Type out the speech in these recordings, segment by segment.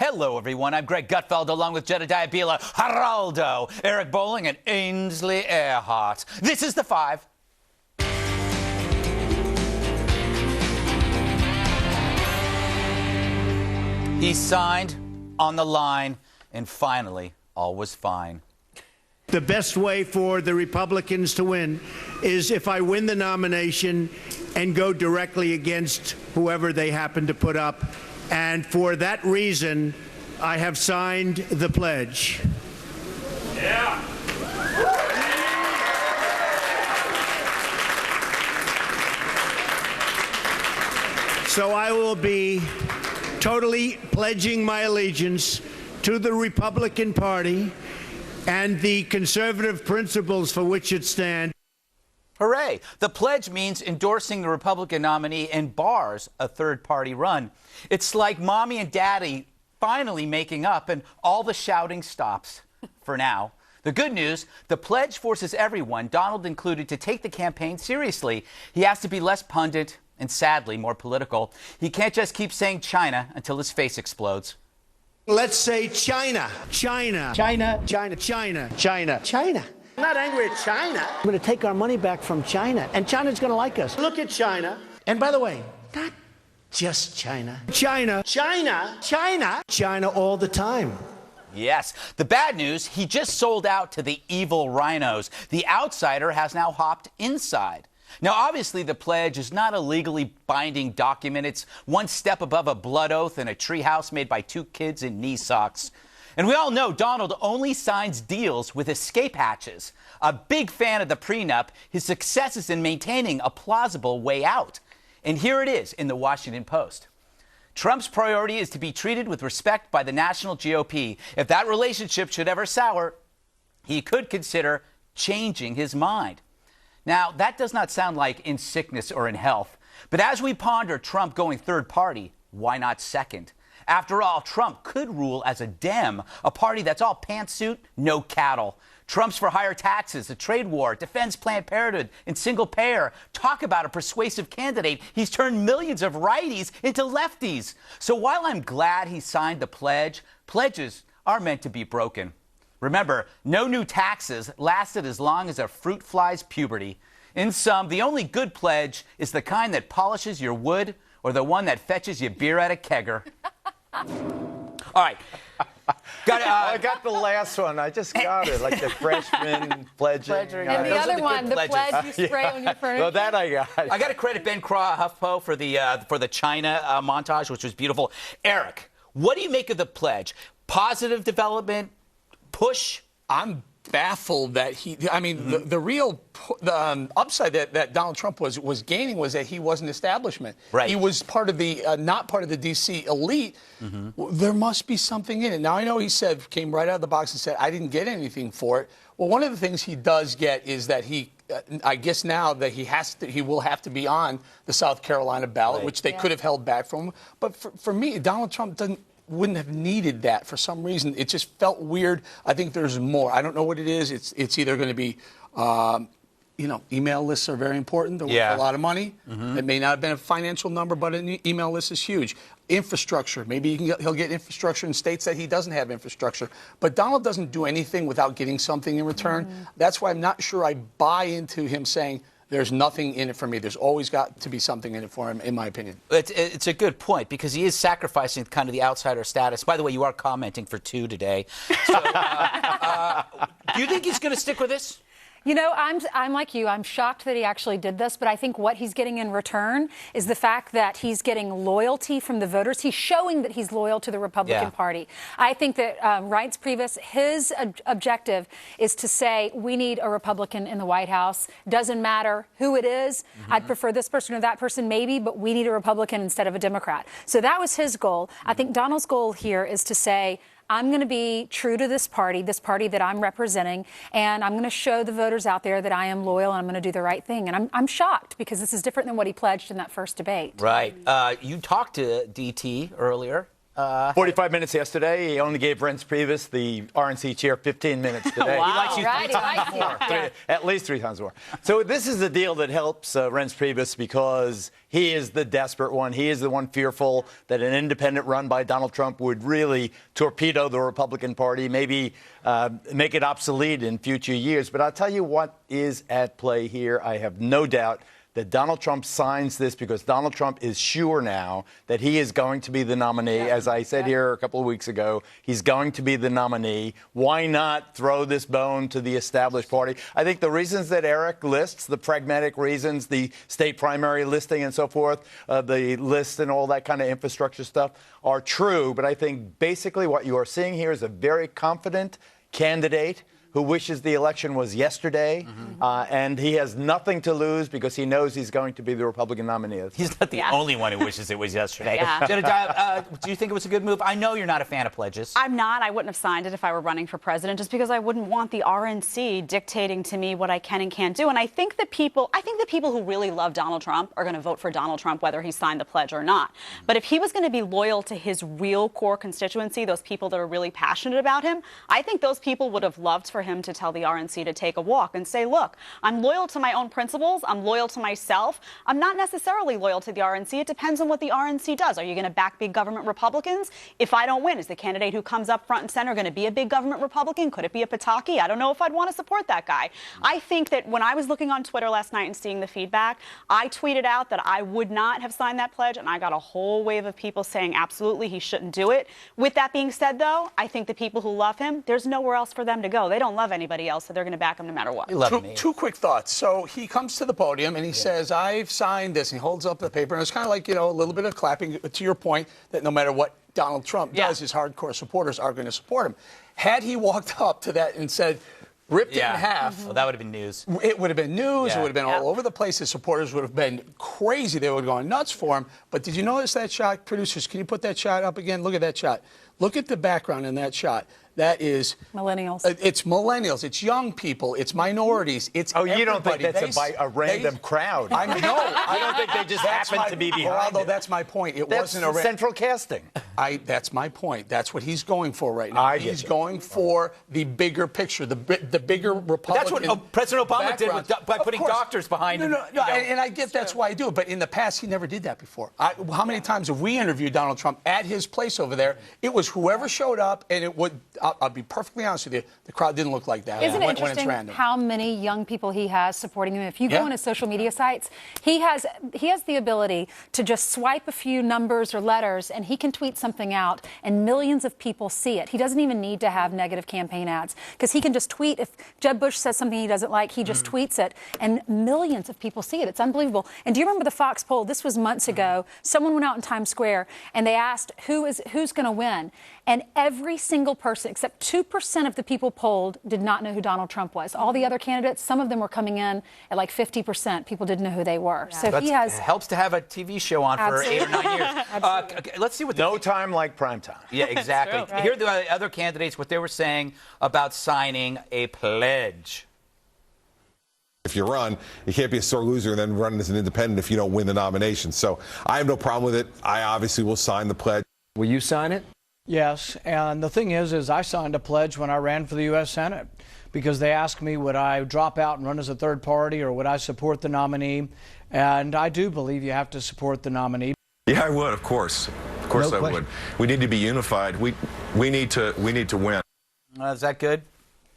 Hello, everyone. I'm Greg Gutfeld, along with Jedediah Bila, Geraldo, Eric Bolling, and Ainsley Earhart. This is The Five. He signed on the line, and finally, all was fine. The best way for the Republicans to win is if I win the nomination and go directly against whoever they happen to put up. And for that reason, I have signed the pledge. Yeah. So I will be totally pledging my allegiance to the Republican Party and the conservative principles for which it stands. Hooray! The pledge means endorsing the Republican nominee and bars a third-party run. It's like mommy and daddy finally making up, and all the shouting stops for now. The good news, the pledge forces everyone, Donald included, to take the campaign seriously. He has to be less pundit and, sadly, more political. He can't just keep saying China until his face explodes. Let's say China. China. China. China. China. China. China. I'm not angry at China. We're going to take our money back from China, and China's going to like us. Look at China. And by the way, not just China. China. China. China. China all the time. Yes. The bad news, he just sold out to the evil rhinos. The outsider has now hopped inside. Now, obviously, the pledge is not a legally binding document. It's one step above a blood oath in a treehouse made by two kids in knee socks. And we all know Donald only signs deals with escape hatches. A big fan of the prenup, his success is in maintaining a plausible way out. And here it is in the Washington Post. Trump's priority is to be treated with respect by the national GOP. If that relationship should ever sour, he could consider changing his mind. Now, that does not sound like in sickness or in health. But as we ponder Trump going third party, why not second? After all, Trump could rule as a Dem, a party that's all pantsuit, no cattle. Trump's for higher taxes, a trade war, defends Planned Parenthood, and single payer. Talk about a persuasive candidate. He's turned millions of righties into lefties. So while I'm glad he signed the pledge, pledges are meant to be broken. Remember, no new taxes lasted as long as a fruit fly's puberty. In sum, the only good pledge is the kind that polishes your wood or the one that fetches you beer at a kegger. All right. I got the last one. I just got it, like the freshman pledging. And the other one, the pledge you spray on your furniture. Well, that I got. I got to credit Ben Craw HuffPo for the China montage, which was beautiful. Eric, what do you make of the pledge? Positive development, push? I'm baffled that the real upside that Donald Trump was gaining was that he was an establishment. Right. He was part of the not part of the D.C. elite. There must be something in it. Now, I know he came right out of the box and said, I didn't get anything for it. Well, one of the things he does get is that I guess now that he will have to be on the South Carolina ballot, right, which they could have held back from him. But for me, Donald Trump wouldn't have needed that for some reason. It just felt weird. I think there's more. I don't know what it is. It's either going to be, email lists are very important. They're worth a lot of money. It may not have been a financial number, but an email list is huge. Infrastructure. Maybe he'll get infrastructure in states that he doesn't have infrastructure. But Donald doesn't do anything without getting something in return. That's why I'm not sure I buy into him saying, there's nothing in it for me. There's always got to be something in it for him, in my opinion. It's a good point, because he is sacrificing kind of the outsider status. By the way, you are commenting for two today. So, do you think he's going to stick with this? You know, I'm like you. I'm shocked that he actually did this, but I think what he's getting in return is the fact that he's getting loyalty from the voters. He's showing that he's loyal to the Republican Party. I think that Reince Priebus, his objective is to say, we need a Republican in the White House. Doesn't matter who it is. I'd prefer this person or that person, maybe, but we need a Republican instead of a Democrat. So that was his goal. I think Donald's goal here is to say, I'm going to be true to this party that I'm representing, and I'm going to show the voters out there that I am loyal and I'm going to do the right thing. And I'm shocked, because this is different than what he pledged in that first debate. Right. You talked to DT earlier. 45 minutes yesterday. He only gave Reince Priebus, the RNC chair, 15 minutes today. Wow. He likes you Right, three he times likes you. more. Yeah. At least 3 times more. So this is the deal that helps Reince Priebus because he is the desperate one. He is the one fearful that an independent run by Donald Trump would really torpedo the Republican Party, maybe make it obsolete in future years. But I'll tell you what is at play here. I have no doubt that Donald Trump signs this because Donald Trump is sure now that he is going to be the nominee. Yeah. As I said here a couple of weeks ago, he's going to be the nominee. Why not throw this bone to the established party? I think the reasons that Eric lists, the pragmatic reasons, the state primary listing and so forth, the list and all that kind of infrastructure stuff are true. But I think basically what you are seeing here is a very confident candidate who wishes the election was yesterday, and he has nothing to lose because he knows he's going to be the Republican nominee. He's not the only one who wishes it was yesterday. Yeah. Jedediah, do you think it was a good move? I know you're not a fan of pledges. I'm not. I wouldn't have signed it if I were running for president, just because I wouldn't want the RNC dictating to me what I can and can't do. And I think the people who really love Donald Trump are going to vote for Donald Trump, whether he signed the pledge or not. But if he was going to be loyal to his real core constituency, those people that are really passionate about him, I think those people would have loved for him to tell the RNC to take a walk and say, look, I'm loyal to my own principles. I'm loyal to myself. I'm not necessarily loyal to the RNC. It depends on what the RNC does. Are you going to back big government Republicans? If I don't win, is the candidate who comes up front and center going to be a big government Republican? Could it be a Pataki? I don't know if I'd want to support that guy. I think that when I was looking on Twitter last night and seeing the feedback, I tweeted out that I would not have signed that pledge, and I got a whole wave of people saying absolutely he shouldn't do it. With that being said, though, I think the people who love him, there's nowhere else for them to go. They don't love anybody else, so they're going to back him no matter what. Two quick thoughts. So he comes to the podium and he says, I've signed this. And he holds up the paper. And it's kind of like, a little bit of clapping to your point that no matter what Donald Trump does, his hardcore supporters are going to support him. Had he walked up to that and said, ripped it in half. Well, that would have been news. It would have been news. Yeah. It would have been all over the place. His supporters would have been crazy. They would have gone nuts for him. But did you notice that shot? Producers, can you put that shot up again? Look at that shot. Look at the background in that shot. That is Millennials. It's millennials. It's young people. It's minorities. It's You don't think everybody. that's a random crowd? I know. I don't think they just happen to be behind Geraldo, it. that's my point. It That's wasn't a central casting. That's my point. That's what he's going for right now. I get He's you. going for the bigger picture, the bigger Republican. That's what President Obama did by Of putting course. doctors behind him. No, and I get that's why I do it. But in the past, he never did that before. How many times have we interviewed Donald Trump at his place over there? It was whoever showed up, and it would. I'll be perfectly honest with you. The crowd didn't look like that. Isn't it when it's interesting random. how many young people he has supporting him? If you go Yeah. on his social media sites, he has the ability to just swipe a few numbers or letters, and he can tweet something out, and millions of people see it. He doesn't even need to have negative campaign ads because he can just tweet. If Jeb Bush says something he doesn't like, he just tweets it, and millions of people see it. It's unbelievable. And do you remember the Fox poll? This was months ago. Someone went out in Times Square, and they asked who's going to win. And every single person, except 2% of the people polled, did not know who Donald Trump was. All the other candidates, some of them were coming in at like 50%. People didn't know who they were. Yeah. So he has. Helps to have a TV show on for 8 or 9 years. Okay, let's see what No time like prime time. Yeah, exactly. true, right. Here are the other candidates, what they were saying about signing a pledge. If you run, you can't be a sore loser and then run as an independent if you don't win the nomination. So I have no problem with it. I obviously will sign the pledge. Will you sign it? Yes, and the thing is I signed a pledge when I ran for the U.S. Senate because they asked me would I drop out and run as a third party or would I support the nominee, and I do believe you have to support the nominee. Yeah, I would, of course. Of course I would. We need to be unified. We need to win. Is that good?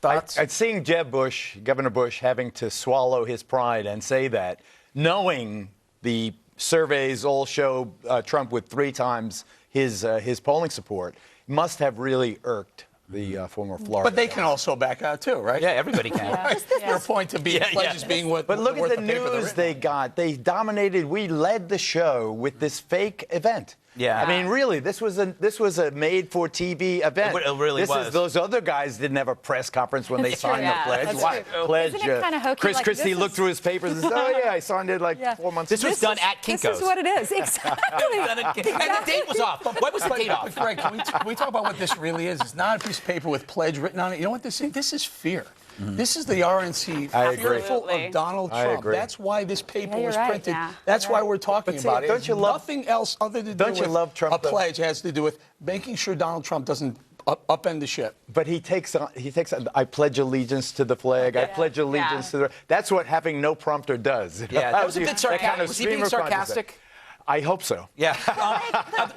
Thoughts? Seeing Jeb Bush, Governor Bush, having to swallow his pride and say that, knowing the surveys all show Trump with 3 times his polling support, must have really irked the former Florida. But they can also back out too, right? Yeah, everybody can. Your point to be pledges being what. But look worth at the paper they're news written they on. got. They dominated. We led the show with this fake event. Yeah. I mean, really, this was a made-for-TV event. It really was. Those other guys didn't have a press conference when they That's signed true. the pledge. That's Why? true. Pledge. Isn't it kinda hokey? Chris Like, Christie this looked is- through his papers and said, "Oh yeah, I signed it like 4 months This ago." was done at Kinko's. This is what it is. Exactly. And the date was off. Why was the date But off? Greg, can we talk about what this really is? It's not a piece of paper with pledge written on it. You know what this is? This is fear. This is the RNC I agree. fearful Absolutely. of Donald I Trump. agree. That's why this paper Yeah, you're was right. printed. Yeah. That's why we're talking But see, about it. don't It's you love- nothing else other than Don't with love Trump, a pledge. It has to do with making sure Donald Trump doesn't upend the ship. But he takes I pledge allegiance to the flag. I pledge allegiance to the. That's what having no prompter does. Yeah, that was a bit sarcastic. Was he being sarcastic? I hope so. Yeah.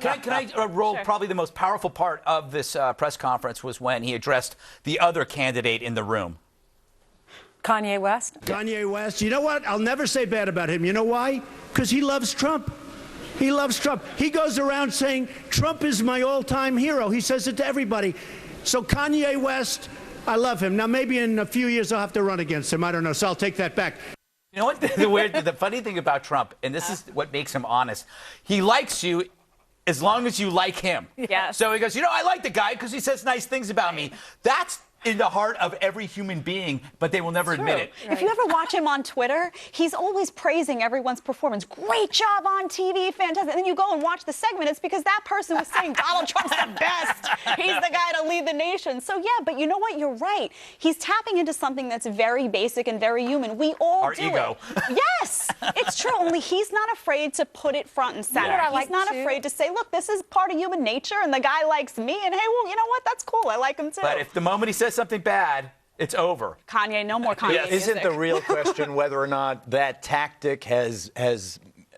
Can I roll? Sure. Probably the most powerful part of this press conference was when he addressed the other candidate in the room. Kanye West? Kanye West. You know what? I'll never say bad about him. You know why? Because he loves Trump. He loves Trump. He goes around saying, Trump is my all-time hero. He says it to everybody. So Kanye West, I love him. Now, maybe in a few years I'll have to run against him. I don't know, so I'll take that back. You know what? The funny thing about Trump, and this is what makes him honest, he likes you as long as you like him. Yeah. So he goes, I like the guy because he says nice things about me. That's in the heart of every human being, but they will never admit it. Right. If you ever watch him on Twitter, he's always praising everyone's performance. Great job on TV, fantastic. And then you go and watch the segment, it's because that person was saying Donald Trump's the best. He's the guy to lead the nation. So yeah, but you know what? You're right. He's tapping into something that's very basic and very human. We all do ego. It. Yes, it's true. Only he's not afraid to put it front and center. Yeah. He's not afraid to say, look, this is part of human nature, and the guy likes me, and hey, well, you know what? That's cool. I like him too. But if the moment he says something bad, it's over. Kanye, no more Kanye. Isn't the real question whether or not that tactic has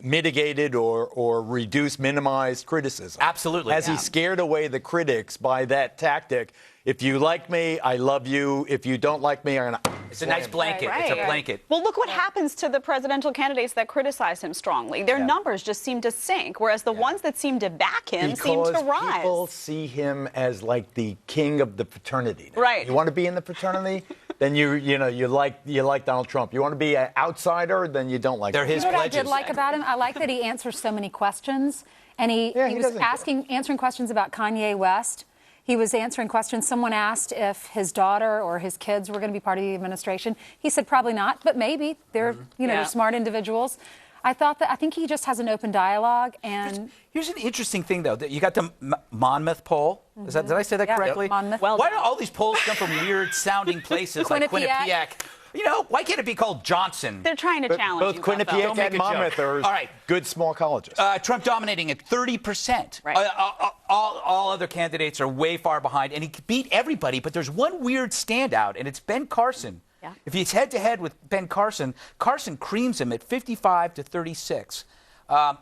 mitigated or reduced, minimized criticism? Absolutely. Has he scared away the critics by that tactic? If you like me, I love you. If you don't like me, I'm going to... It's a nice blanket. Right. It's a blanket. Well, look what happens to the presidential candidates that criticize him strongly. Their numbers just seem to sink, whereas the ones that seem to back him seem to rise. Because people see him as like the king of the fraternity. Right. You want to be in the fraternity? Then you like Donald Trump. You want to be an outsider? Then you don't like him. They're his You know what pledges. I did like about him? I like that he answers so many questions, and he was answering questions about Kanye West. He was answering questions. Someone asked if his daughter or his kids were going to be part of the administration. He said probably not, but maybe. They're they're smart individuals. I think he just has an open dialogue. And here's an interesting thing, though. You got the Monmouth poll. Did I say that correctly? Monmouth. Well, why do all these polls come from weird-sounding places like Quinnipiac? Why can't it be called Johnson? They're trying to challenge both you. Quinnipiac and Monmouth are good small colleges. Trump dominating at 30%. Right. All other candidates are way far behind, and he beat everybody. But there's one weird standout, and it's Ben Carson. Yeah. If he's head-to-head with Ben Carson, Carson creams him at 55-36.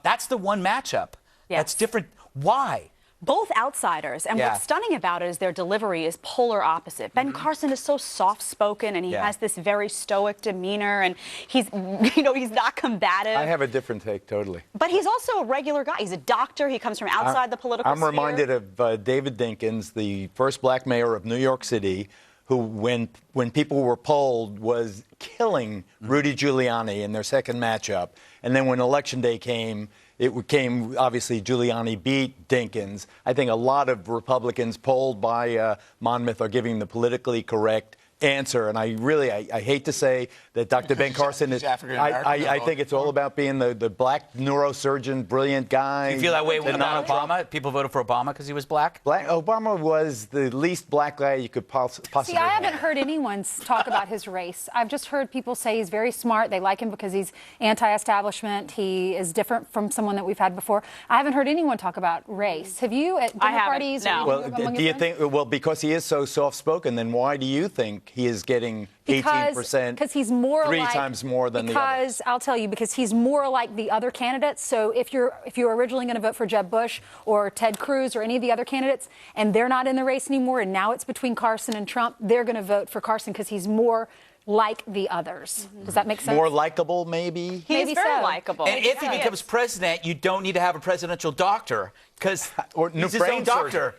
That's the one matchup. Yes. That's different. Why? Both outsiders, and what's stunning about it is their delivery is polar opposite. Ben Carson is so soft-spoken, and he has this very stoic demeanor, and he's not combative. I have a different take, totally. But he's also a regular guy. He's a doctor. He comes from outside the political sphere. I'm reminded of David Dinkins, the first black mayor of New York City, who, when people were polled, was killing Rudy Giuliani in their second matchup. And then when Election Day came, it came, obviously, Giuliani beat Dinkins. I think a lot of Republicans polled by Monmouth are giving the politically correct answer. And I hate to say that Dr. Ben Carson is African American. I think it's all about being the black neurosurgeon, brilliant guy. You feel that way about Obama? People voted for Obama because he was black? Obama was the least black guy you could possibly See, I haven't heard anyone talk about his race. I've just heard people say he's very smart. They like him because he's anti-establishment. He is different from someone that we've had before. I haven't heard anyone talk about race. Have you at dinner parties? No. Well, do you think? Well, because he is so soft-spoken, then why do you think he is getting 18%? Because he's more three times more than the others. Because I'll tell you, because he's more like the other candidates. So if you're originally going to vote for Jeb Bush or Ted Cruz or any of the other candidates, and they're not in the race anymore, and now it's between Carson and Trump, they're going to vote for Carson because he's more like the others. Does that make sense? More likable, maybe? He's very likable. And if he becomes president, you don't need to have a presidential doctor because he's his own doctor.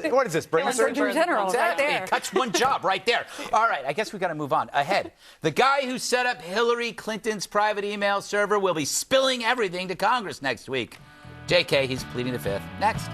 What is this, brain surgery? Surgeon General, Exactly. right there. Cuts one job right there. All right, I guess we got to move on. Ahead. The guy who set up Hillary Clinton's private email server will be spilling everything to Congress next week. JK, he's pleading the fifth. Next.